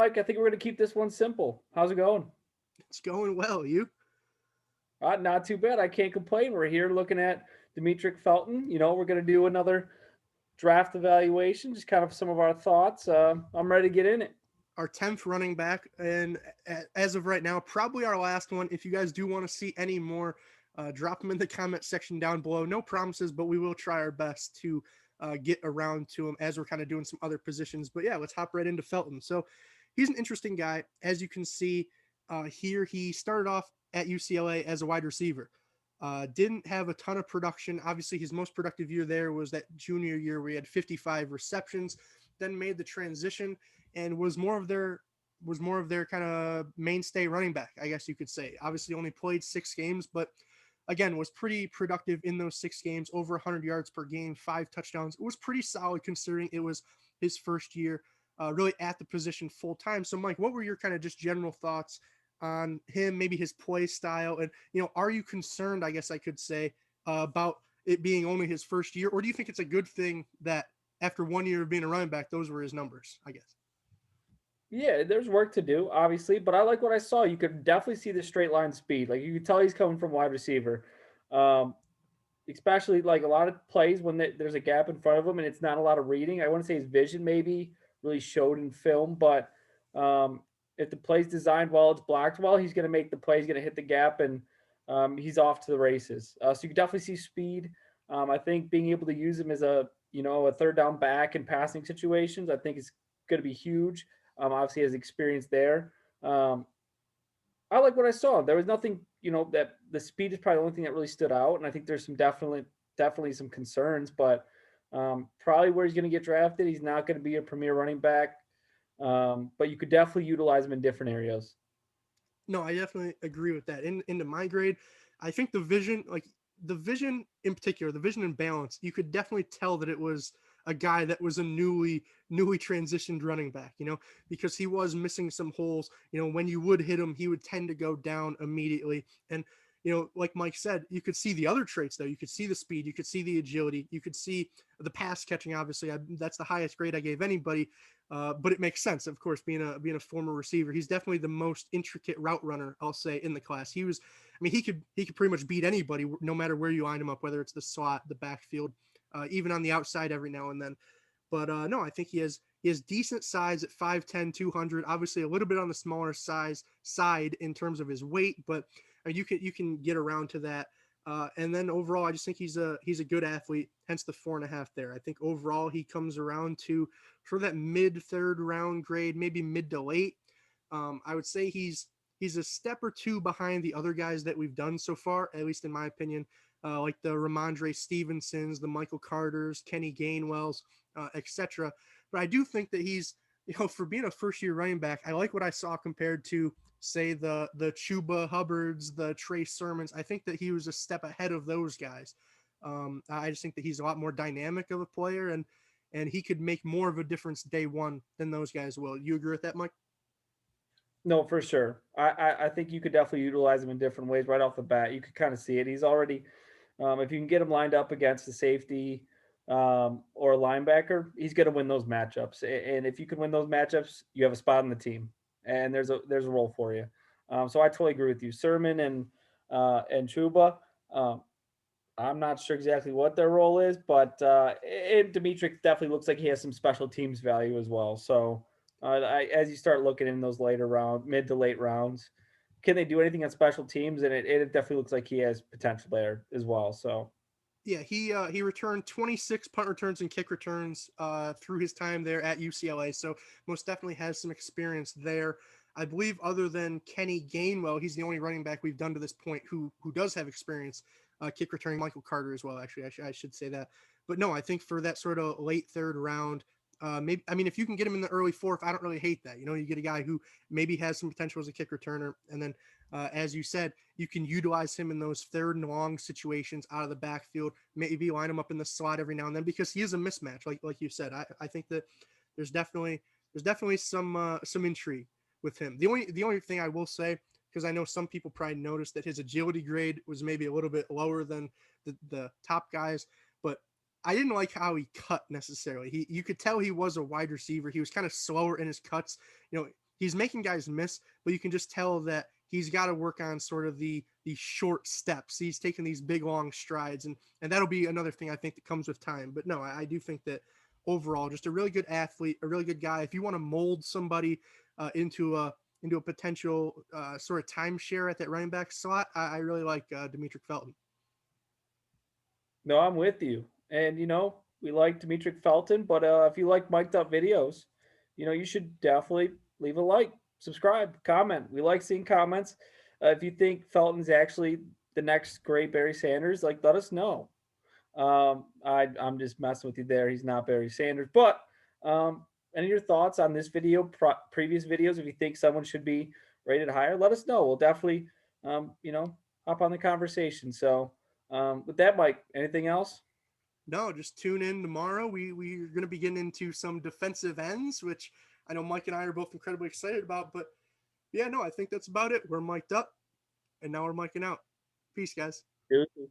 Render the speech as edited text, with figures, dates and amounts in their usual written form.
Mike, I think we're going to keep this one simple. How's it going? It's going well. You? Not too bad. I can't complain. We're here looking at Demetric Felton. We're going to do another draft evaluation, just kind of some of our thoughts. I'm ready to get in it. Our 10th running back, and as of right now, probably our last one. If you guys do want to see any more, drop them in the comment section down below. No promises, but we will try our best to get around to them as we're kind of doing some other positions. But yeah, let's hop right into Felton. So he's an interesting guy. As you can see here, he started off at UCLA as a wide receiver. Didn't have a ton of production. Obviously, his most productive year there was that junior year where he had 55 receptions. Then made the transition and was more of their kind of mainstay running back, I guess you could say. Obviously, only played 6 games, but again was pretty productive in those 6 games. Over 100 yards per game, 5 touchdowns. It was pretty solid considering it was his first year, really at the position full time. So, Mike, what were your kind of just general thoughts on him, maybe his play style, and are you concerned, I guess I could say, about it being only his first year, or do you think it's a good thing that after 1 year of being a running back, those were his numbers, I guess? Yeah, there's work to do, obviously, but I like what I saw. You could definitely see the straight line speed. Like you could tell he's coming from wide receiver. Um, Especially like a lot of plays when there's a gap in front of him and it's not a lot of reading. I wouldn't say his vision maybe really showed in film, but um, if the play's designed well, it's blocked well, he's going to make the play. He's going to hit the gap, and he's off to the races. So you can definitely see speed. I think being able to use him as a third down back in passing situations, I think is going to be huge. Obviously, has experience there. Um, I like what I saw. There was nothing, that the speed is probably the only thing that really stood out, and I think there's some definitely some concerns, but probably where he's going to get drafted, he's not going to be a premier running back, but you could definitely utilize him in different areas. No, I definitely agree with that. Into my grade, I think the vision in particular, the vision and balance, you could definitely tell that it was a guy that was a newly transitioned running back, because he was missing some holes. When you would hit him, he would tend to go down immediately. And like Mike said, you could see the other traits though. You could see the speed, you could see the agility, you could see the pass catching. Obviously, that's the highest grade I gave anybody. But it makes sense, of course, being a former receiver. He's definitely the most intricate route runner, I'll say, in the class. I mean, he could pretty much beat anybody, no matter where you line him up, whether it's the slot, the backfield, even on the outside every now and then. But no, I think he has decent size at 5'10", 200. Obviously, a little bit on the smaller size side in terms of his weight, but you can get around to that. And then overall, I just think he's a good athlete. Hence the 4.5 there. I think overall he comes around to for that mid third round grade, maybe mid to late. I would say he's a step or two behind the other guys that we've done so far, at least in my opinion, like the Ramondre Stevensons, the Michael Carters, Kenny Gainwells, etc. But I do think that he's, for being a first year running back, I like what I saw compared to, say, the Chuba Hubbards, the Trey Sermons. I think that he was a step ahead of those guys. I just think that he's a lot more dynamic of a player, and he could make more of a difference day one than those guys will. You agree with that, Mike? No, for sure. I think you could definitely utilize him in different ways right off the bat. You could kind of see it. He's already, if you can get him lined up against a safety or a linebacker, he's going to win those matchups. And if you can win those matchups, you have a spot on the team, and there's a role for you. So I totally agree with you. Sermon and Chuba. Um, I'm not sure exactly what their role is, but Demetric definitely looks like he has some special teams value as well. So as you start looking in those later round, mid to late rounds, can they do anything on special teams? And it definitely looks like he has potential there as well. So Yeah, he returned 26 punt returns and kick returns through his time there at UCLA. So most definitely has some experience there. I believe other than Kenny Gainwell, he's the only running back we've done to this point who does have experience kick returning. Michael Carter as well. Actually, I should say that. But no, I think for that sort of late third round, maybe, I mean, if you can get him in the early fourth, I don't really hate that. You get a guy who maybe has some potential as a kick returner, and then as you said, you can utilize him in those third and long situations out of the backfield. Maybe line him up in the slot every now and then because he is a mismatch, like you said. I think that there's definitely some intrigue with him. The only thing I will say, because I know some people probably noticed that his agility grade was maybe a little bit lower than the top guys, but I didn't like how he cut necessarily. You could tell he was a wide receiver. He was kind of slower in his cuts. You know, he's making guys miss, but you can just tell that he's got to work on sort of the short steps. He's taking these big long strides, and that'll be another thing I think that comes with time. But no, I do think that overall, just a really good athlete, a really good guy. If you want to mold somebody into a potential sort of timeshare at that running back slot, I really like Demetric Felton. No, I'm with you. And we like Demetric Felton, but if you like mic'd up videos, you should definitely leave a like, subscribe, comment. We like seeing comments. If you think Felton's actually the next great Barry Sanders, like let us know. I'm just messing with you there. He's not Barry Sanders, but any of your thoughts on this video, previous videos? If you think someone should be rated higher, let us know. We'll definitely, hop on the conversation. So, with that, Mike, anything else? No, just tune in tomorrow. We're going to be getting into some defensive ends, which I know Mike and I are both incredibly excited about. But yeah, no, I think that's about it. We're mic'd up, and now we're micing out. Peace, guys. Deuces.